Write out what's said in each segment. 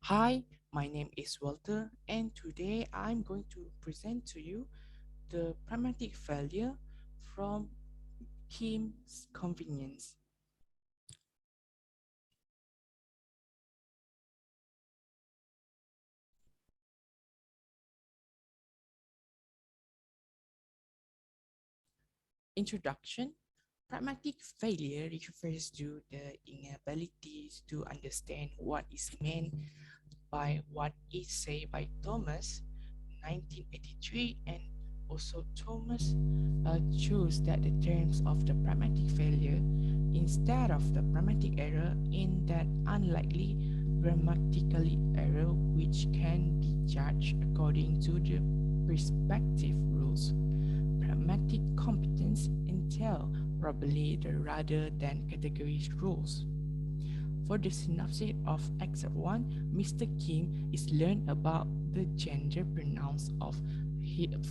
Hi, my name is Walter, and today I'm going to present to you the pragmatic failure from Kim's convenience. Introduction. Pragmatic failure refers to the inability to understand what is meant by what is said by Thomas 1983, and also Thomas chose that the terms of the pragmatic failure instead of the pragmatic error in that unlikely grammatically error which can be judged according to the respective rules. Pragmatic competence entail probably the rather than categories rules. For the synopsis of Excerpt 1, Mr. Kim is learned about the gender pronouns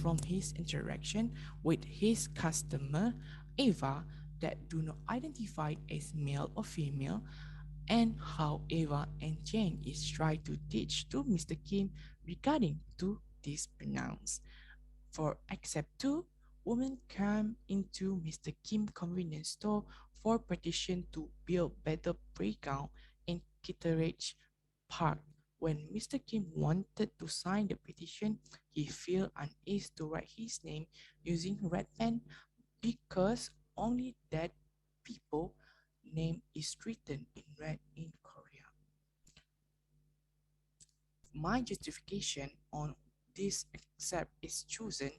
from his interaction with his customer, Eva, that do not identify as male or female, and how Eva and Jane is trying to teach to Mr. Kim regarding to these pronouns. For Except 2, women come into Mr. Kim convenience store for petition to build better playground in Kitteridge Park. When Mr. Kim wanted to sign the petition, he felt uneasy to write his name using red pen because only that people name is written in red in Korea. My justification on this except is chosen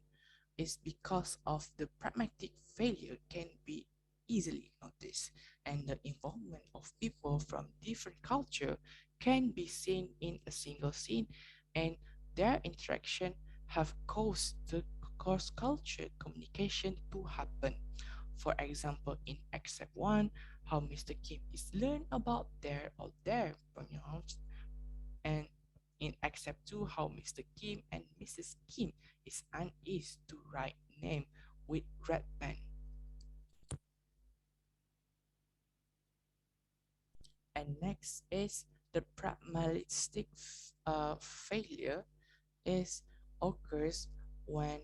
is because of the pragmatic failure can be easily noticed, and the involvement of people from different culture can be seen in a single scene, and their interaction have caused the cross-culture communication to happen. For example, in Except 1, how Mr. Kim is learned about their pronouns, and in Except 2, how Mr. Kim and Mrs. Kim is uneasy to write name with red pen. And next is the pragmatic failure is occurs when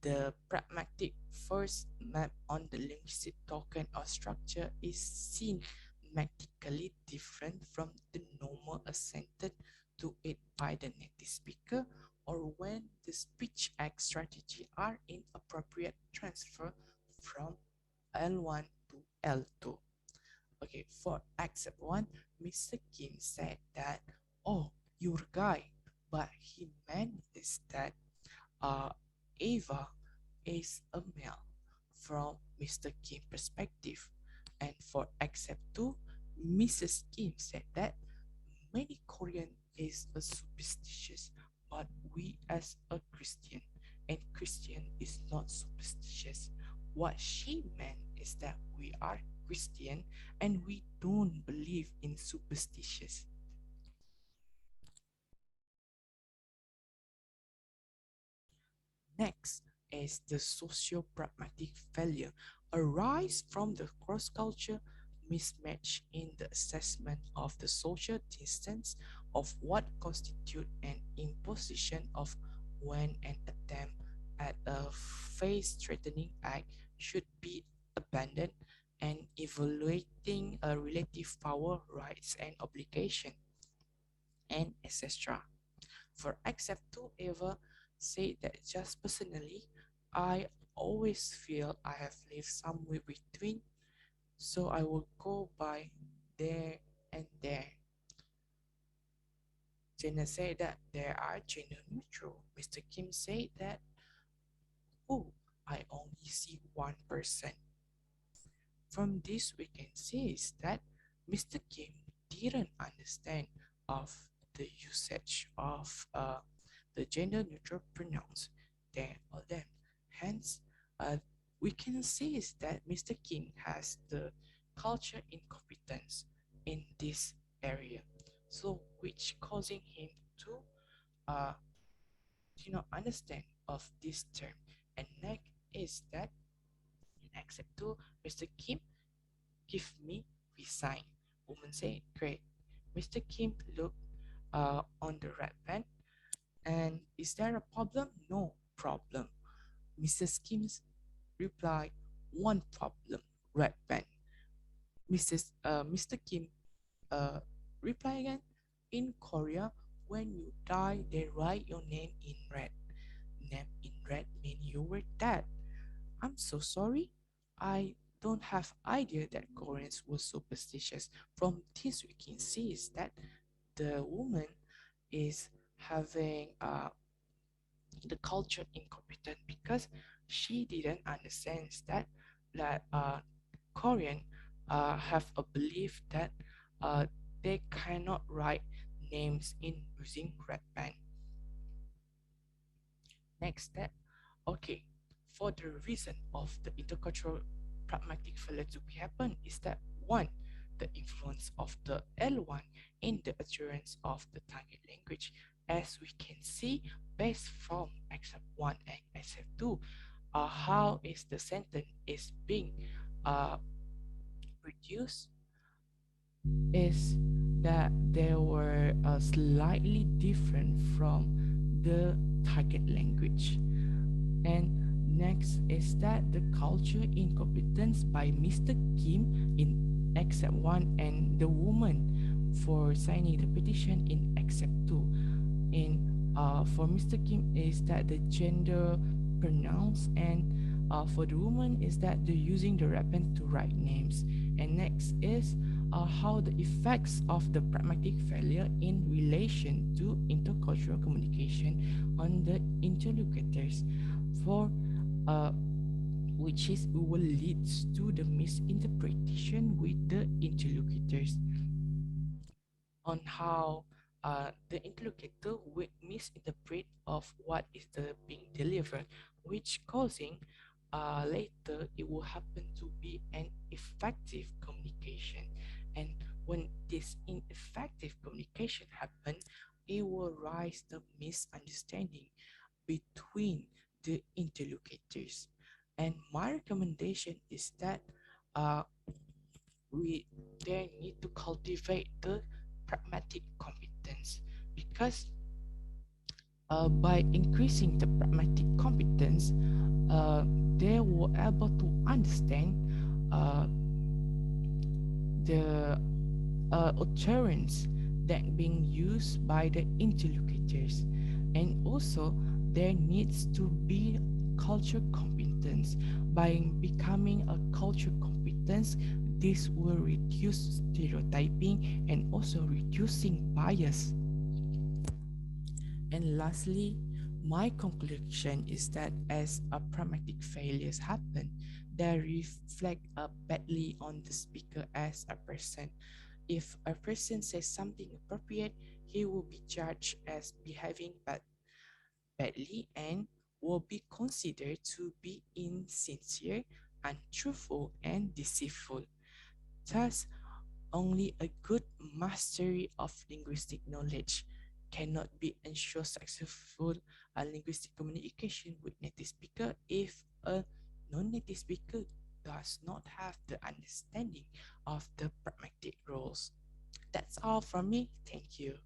the pragmatic first map on the linguistic token or structure is seen grammatically different from the normal assented to it by the native speaker, or when the speech act strategy are inappropriate transfer from L1 to L2. Okay, for except 1, Mr. Kim said that, oh, you're a guy, but he meant is that uh, Ava is a male from Mr. Kim perspective. And for except 2, Mrs. Kim said that many Korean is a superstitious, but we as a Christian, and Christian is not superstitious. What she meant is that we are Christian and we don't believe in superstitious. Next is the socio-pragmatic failure arise from the cross-culture mismatch in the assessment of the social distance of what constitute an imposition of when an attempt at a face-threatening act should be abandoned, and evaluating a relative power, rights, and obligation, and etc. For except to ever say that just personally, I always feel I have lived somewhere between, so I will go by there and there. Jenna said that there are gender neutral. Mr. Kim said that, oh, I only see one person. From this, we can see is that Mr. Kim didn't understand of the usage of the gender neutral pronouns there or them. Hence, we can see is that Mr. Kim has the culture incompetence in this area, so which causing him to uh, understand of this term. And next is that in except to Mr. Kim give me resign. Woman say, great. Mr. Kim looked on the red pen. And is there a problem? No problem. Mrs. Kim's replied, one problem, red pen. Mr. Kim uh, replied again, in Korea, when you die, they write your name in red. Name in red mean you were dead. I'm so sorry. I don't have idea that Koreans were superstitious. From this we can see is that the woman is having the culture incompetent because she didn't understand that Korean have a belief that they cannot write names in using red pen. Next step, okay, for the reason of the intercultural pragmatic failure to be happen is that one, the influence of the L1 in the utterance of the target language, as we can see based from except 1 and except 2, how is the sentence is being produced is that they were slightly different from the target language. And next is that the culture incompetence by Mr. Kim in Except 1 and the woman for signing the petition in Except 2. And for Mr. Kim is that the gender pronouns, and for the woman is that they're using the red pen to write names. And next is how the effects of the pragmatic failure in relation to intercultural communication on the interlocutors, for which is will lead to the misinterpretation with the interlocutors, on how the interlocutor would misinterpret of what is the being delivered, which causing later it will happen to be an effective communication. And when this ineffective communication happen, it will rise the misunderstanding between the interlocutors. And my recommendation is that uh, we then need to cultivate the pragmatic competence, because by increasing the pragmatic competence, they were able to understand uh, the utterance that being used by the interlocutors, and also there needs to be culture competence. By becoming a culture competence, this will reduce stereotyping and also reducing bias. And lastly, my conclusion is that as a pragmatic failures happen, they reflect badly on the speaker as a person. If a person says something appropriate, he will be judged as behaving badly and will be considered to be insincere, untruthful, and deceitful. Thus, only a good mastery of linguistic knowledge cannot be ensure successful linguistic communication with native speaker if a non-native speaker does not have the understanding of the pragmatic rules. That's all from me. Thank you.